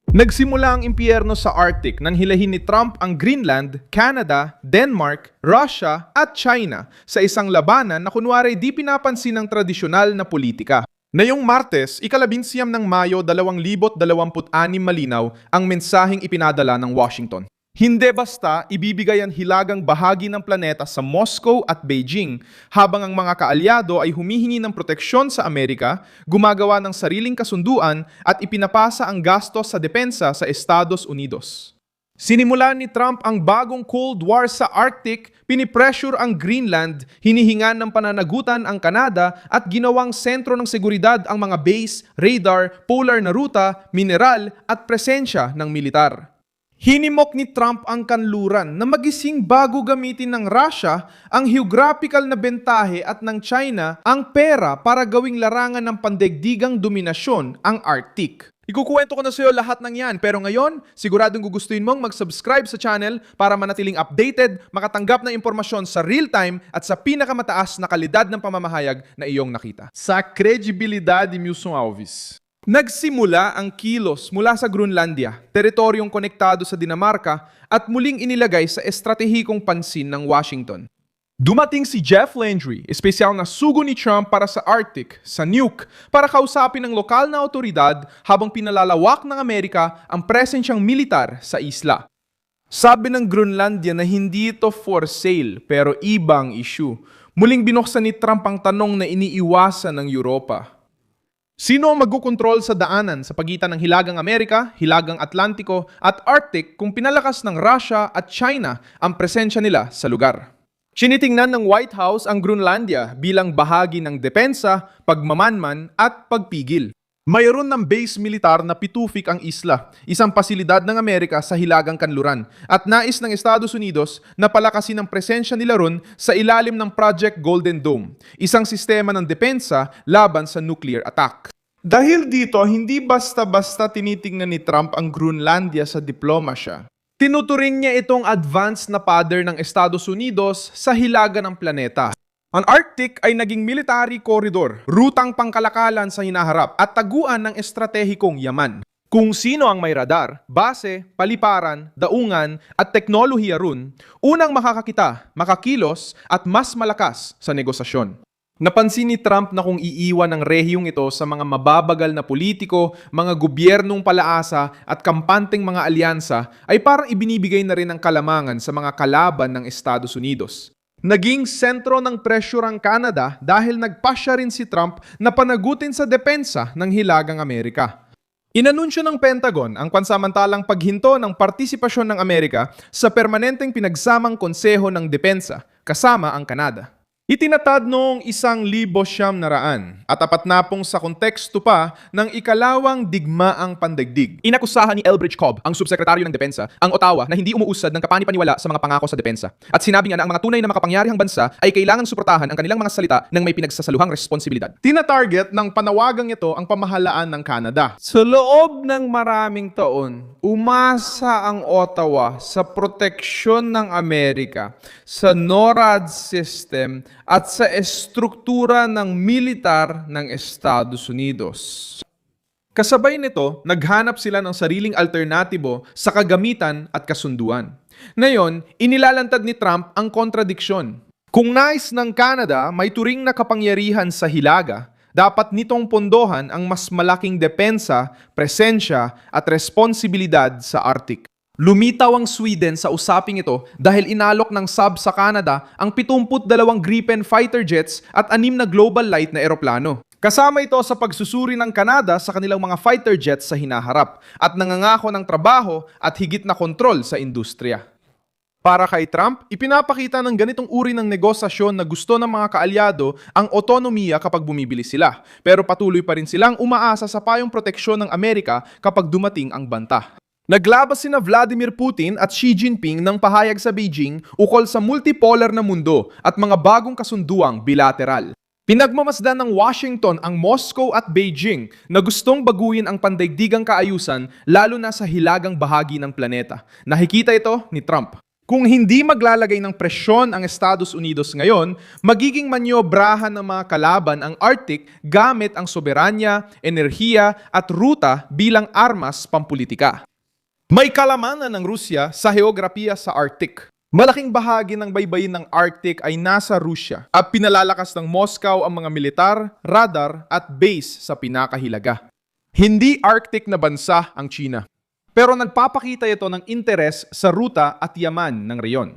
Nagsimula ang impyerno sa Arctic nang hilahin ni Trump ang Greenland, Canada, Denmark, Russia at China sa isang labanan na kunwari di pinapansin ng tradisyonal na politika. Ngayong Martes, ika-11 ng Mayo 2026 malinaw ang mensaheng ipinadala ng Washington. Hindi basta ibibigay ang hilagang bahagi ng planeta sa Moscow at Beijing habang ang mga kaalyado ay humihingi ng proteksyon sa Amerika, gumagawa ng sariling kasunduan at ipinapasa ang gastos sa depensa sa Estados Unidos. Sinimulan ni Trump ang bagong Cold War sa Arctic, pinipressure ang Greenland, hinihingan ng pananagutan ang Canada at ginawang sentro ng seguridad ang mga base, radar, polar na ruta, mineral at presensya ng militar. Hinimok ni Trump ang kanluran na magising bago gamitin ng Russia ang geographical na bentahe at ng China ang pera para gawing larangan ng pandaigdigang dominasyon ang Arctic. Ikukuwento ko na sa iyo lahat ng yan, pero ngayon, siguradong gugustuhin mong mag-subscribe sa channel para manatiling updated, makatanggap ng impormasyon sa real time at sa pinakamataas na kalidad ng pamamahayag na iyong nakita. Sa kredibilidad ni Milson Alves. Nagsimula ang kilos mula sa Groenlandia, teritoryong konektado sa Dinamarca at muling inilagay sa estratehikong pansin ng Washington. Dumating si Jeff Landry, espesyal na sugo ni Trump para sa Arctic, sa Nuuk, para kausapin ng lokal na otoridad habang pinalalawak ng Amerika ang presensyang militar sa isla. Sabi ng Groenlandia na hindi ito for sale pero ibang issue. Muling binuksan ni Trump ang tanong na iniiwasan ng Europa. Sino ang magkukontrol sa daanan sa pagitan ng Hilagang Amerika, Hilagang Atlantiko at Arctic kung pinalakas ng Russia at China ang presensya nila sa lugar? Sinitingnan ng White House ang Groenlandia bilang bahagi ng depensa, pagmamanman at pagpigil. Mayroon ng base militar na pitufik ang isla, isang pasilidad ng Amerika sa Hilagang Kanluran, at nais ng Estados Unidos na palakasin ang presensya nila ron sa ilalim ng Project Golden Dome, isang sistema ng depensa laban sa nuclear attack. Dahil dito, hindi basta-basta tinitingnan ni Trump ang Groenlandia sa diplomasya. Tinuturing niya itong advanced na pader ng Estados Unidos sa hilaga ng planeta. Ang Arctic ay naging military corridor, rutang pangkalakalan sa hinaharap at taguan ng estratehikong yaman. Kung sino ang may radar, base, paliparan, daungan at teknolohiya ron, unang makakakita, makakilos at mas malakas sa negosasyon. Napansin ni Trump na kung iiwan ang rehiyong ito sa mga mababagal na politiko, mga gobyernong palaasa at kampanteng mga alyansa ay parang ibinibigay na rin ang kalamangan sa mga kalaban ng Estados Unidos. Naging sentro ng pressure ang Canada dahil nagpasya rin si Trump na panagutin sa depensa ng Hilagang Amerika. Inanunsyo ng Pentagon ang pansamantalang paghinto ng partisipasyon ng Amerika sa permanenteng pinagsamang konseho ng depensa kasama ang Canada. Itinatad noong 1900 at apat na pong sa konteksto pa ng ikalawang digmaang pandaigdig. Inakusahan ni Elbridge Cobb, ang subsekretaryo ng depensa, ang Ottawa na hindi umuusad ng kapani-paniwala sa mga pangako sa depensa. At sinabi nga na ang mga tunay na makapangyarihang bansa ay kailangang suportahan ang kanilang mga salita ng may pinagsasaluhang responsibilidad. Tina-target ng panawagang ito ang pamahalaan ng Canada. Sa loob ng maraming taon, umasa ang Ottawa sa proteksyon ng Amerika, sa NORAD system, at sa estruktura ng militar ng Estados Unidos. Kasabay nito, naghanap sila ng sariling alternatibo sa kagamitan at kasunduan. Ngayon, inilalantad ni Trump ang kontradiksyon. Kung nais ng Canada may turing na kapangyarihan sa hilaga, dapat nitong pondohan ang mas malaking depensa, presensya at responsibilidad sa Arctic. Lumitaw ang Sweden sa usaping ito dahil inalok ng sub sa Canada ang 72 Gripen fighter jets at 6 na Global Light na eroplano. Kasama ito sa pagsusuri ng Canada sa kanilang mga fighter jets sa hinaharap at nangangako ng trabaho at higit na kontrol sa industriya. Para kay Trump, ipinapakita ng ganitong uri ng negosasyon na gusto ng mga kaalyado ang otonomiya kapag bumibili sila, pero patuloy pa rin silang umaasa sa payong proteksyon ng Amerika kapag dumating ang banta. Naglabas sina Vladimir Putin at Xi Jinping ng pahayag sa Beijing ukol sa multipolar na mundo at mga bagong kasunduang bilateral. Pinagmamasdan ng Washington ang Moscow at Beijing na gustong baguhin ang pandaigdigang kaayusan lalo na sa hilagang bahagi ng planeta. Nakikita ito ni Trump. Kung hindi maglalagay ng presyon ang Estados Unidos ngayon, magiging manyobrahan ng mga kalaban ang Arctic gamit ang soberanya, enerhiya at ruta bilang armas pampulitika. May kalamanan ng Rusya sa heograpiya sa Arctic. Malaking bahagi ng baybayin ng Arctic ay nasa Rusya at pinalalakas ng Moscow ang mga militar, radar at base sa pinakahilaga. Hindi Arctic na bansa ang China. Pero nagpapakita ito ng interes sa ruta at yaman ng reyon.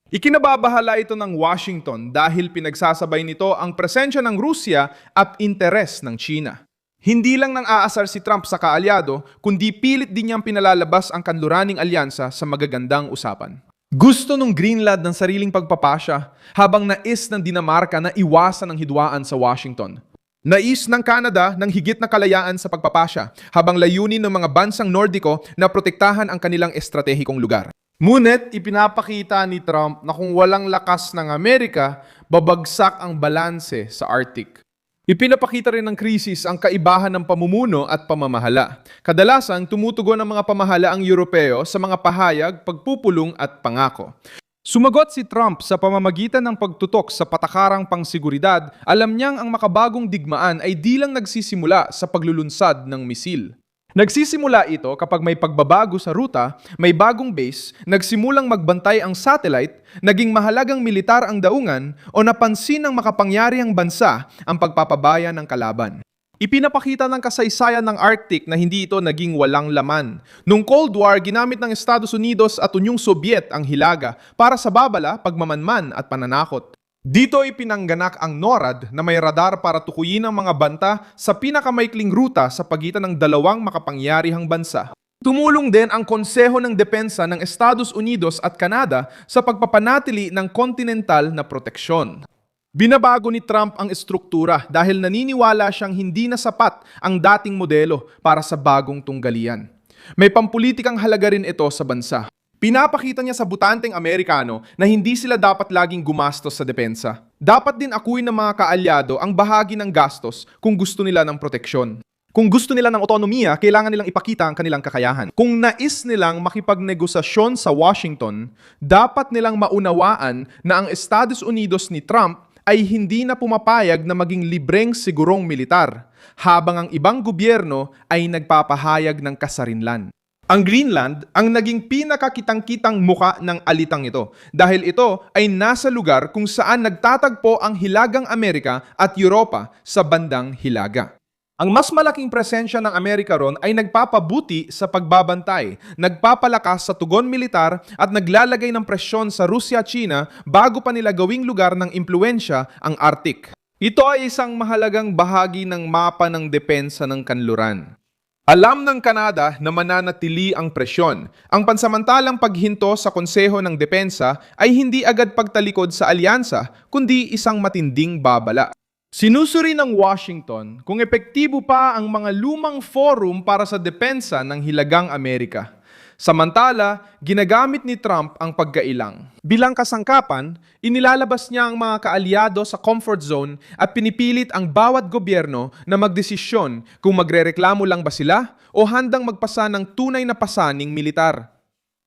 Ikinababahala ito ng Washington dahil pinagsasabay nito ang presensya ng Rusya at interes ng China. Hindi lang nang aasar si Trump sa kaalyado, kundi pilit din niyang pinalalabas ang kanluraning alyansa sa magagandang usapan. Gusto ng Greenland ng sariling pagpapasya, habang nais ng Dinamarca na iwasan ang hidwaan sa Washington. Nais ng Canada ng higit na kalayaan sa pagpapasya, habang layunin ng mga bansang Nordiko na protektahan ang kanilang estratehikong lugar. Ngunit ipinapakita ni Trump na kung walang lakas ng Amerika, babagsak ang balanse sa Arctic. Ipinapakita rin ng krisis ang kaibahan ng pamumuno at pamamahala. Kadalasan, tumutugon ang mga pamahalaang Europeo sa mga pahayag, pagpupulong at pangako. Sumagot si Trump sa pamamagitan ng pagtutok sa patakarang pangsiguridad, alam niyang ang makabagong digmaan ay di lang nagsisimula sa paglulunsad ng misil. Nagsisimula ito kapag may pagbabago sa ruta, may bagong base, nagsimulang magbantay ang satellite, naging mahalagang militar ang daungan, o napansin ng makapangyarihang bansa ang pagpapabaya ng kalaban. Ipinapakita ng kasaysayan ng Arctic na hindi ito naging walang laman. Noong Cold War, ginamit ng Estados Unidos at Unyong Sobyet ang hilaga para sa babala, pagmamanman at pananakot. Dito ipinangganak ang NORAD na may radar para tukuyin ang mga banta sa pinakamaikling ruta sa pagitan ng dalawang makapangyarihang bansa. Tumulong din ang Konseho ng Depensa ng Estados Unidos at Canada sa pagpapanatili ng kontinental na proteksyon. Binabago ni Trump ang estruktura dahil naniniwala siyang hindi na sapat ang dating modelo para sa bagong tunggalian. May pampulitikang halaga rin ito sa bansa. Pinapakita niya sa butanteng Amerikano na hindi sila dapat laging gumastos sa depensa. Dapat din akuin ng mga kaalyado ang bahagi ng gastos kung gusto nila ng proteksyon. Kung gusto nila ng otonomiya, kailangan nilang ipakita ang kanilang kakayahan. Kung nais nilang makipagnegosasyon sa Washington, dapat nilang maunawaan na ang Estados Unidos ni Trump ay hindi na pumapayag na maging libreng sigurong militar, habang ang ibang gobyerno ay nagpapahayag ng kasarinlan. Ang Greenland ang naging pinakakitang-kitang muka ng alitang ito dahil ito ay nasa lugar kung saan nagtatagpo ang Hilagang Amerika at Europa sa bandang Hilaga. Ang mas malaking presensya ng Amerika ron ay nagpapabuti sa pagbabantay, nagpapalakas sa tugon militar at naglalagay ng presyon sa Rusya at China bago pa nila gawing lugar ng impluensya ang Arctic. Ito ay isang mahalagang bahagi ng mapa ng depensa ng kanluran. Alam ng Canada na mananatili ang presyon. Ang pansamantalang paghinto sa Konseho ng Depensa ay hindi agad pagtalikod sa alyansa, kundi isang matinding babala. Sinusuri ng Washington kung epektibo pa ang mga lumang forum para sa depensa ng Hilagang Amerika. Samantala, ginagamit ni Trump ang pagkailang. Bilang kasangkapan, inilalabas niya ang mga kaalyado sa comfort zone at pinipilit ang bawat gobyerno na magdesisyon kung magrereklamo lang ba sila o handang magpasa ng tunay na pasaning militar.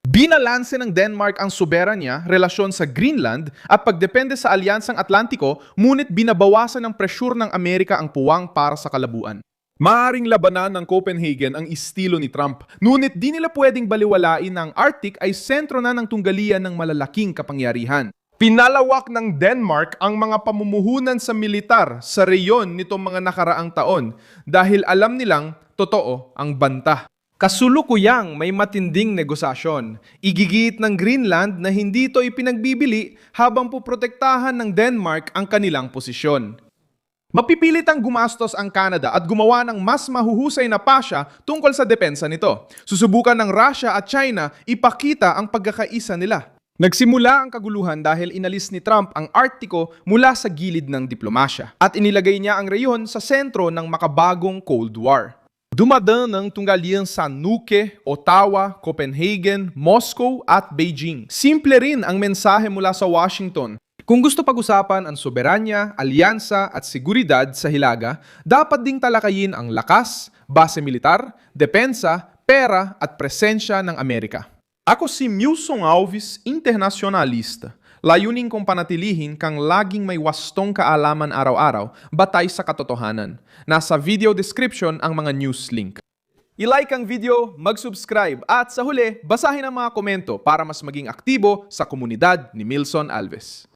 Binalanse ng Denmark ang soberanya, relasyon sa Greenland at pagdepende sa Alyansang Atlantiko, ngunit binabawasan ng presyur ng Amerika ang puwang para sa kalabuan. Maaring labanan ng Copenhagen ang estilo ni Trump, ngunit di nila pwedeng baliwalain na ang Arctic ay sentro na ng tunggalian ng malalaking kapangyarihan. Pinalawak ng Denmark ang mga pamumuhunan sa militar sa reyon nitong mga nakaraang taon dahil alam nilang totoo ang banta. Kasulukuyang may matinding negosasyon. Igigit ng Greenland na hindi ito ipinagbibili habang puprotektahan ng Denmark ang kanilang posisyon. Mapipilit ang gumastos ang Canada at gumawa ng mas mahuhusay na pasya tungkol sa depensa nito. Susubukan ng Russia at China ipakita ang pagkakaisa nila. Nagsimula ang kaguluhan dahil inalis ni Trump ang Arctico mula sa gilid ng diplomasya at inilagay niya ang reyon sa sentro ng makabagong Cold War. Dumadaan ng tunggalian sa Nuuk, Ottawa, Copenhagen, Moscow at Beijing. Simple rin ang mensahe mula sa Washington. Kung gusto pag-usapan ang soberanya, alyansa at seguridad sa Hilaga, dapat ding talakayin ang lakas, base militar, depensa, pera at presensya ng Amerika. Ako si Milson Alves, internacionalista. Layunin kong panatilihin kang laging may wastong kaalaman araw-araw batay sa katotohanan. Nasa video description ang mga news link. I-like ang video, mag-subscribe at sa huli, basahin ang mga komento para mas maging aktibo sa komunidad ni Milson Alves.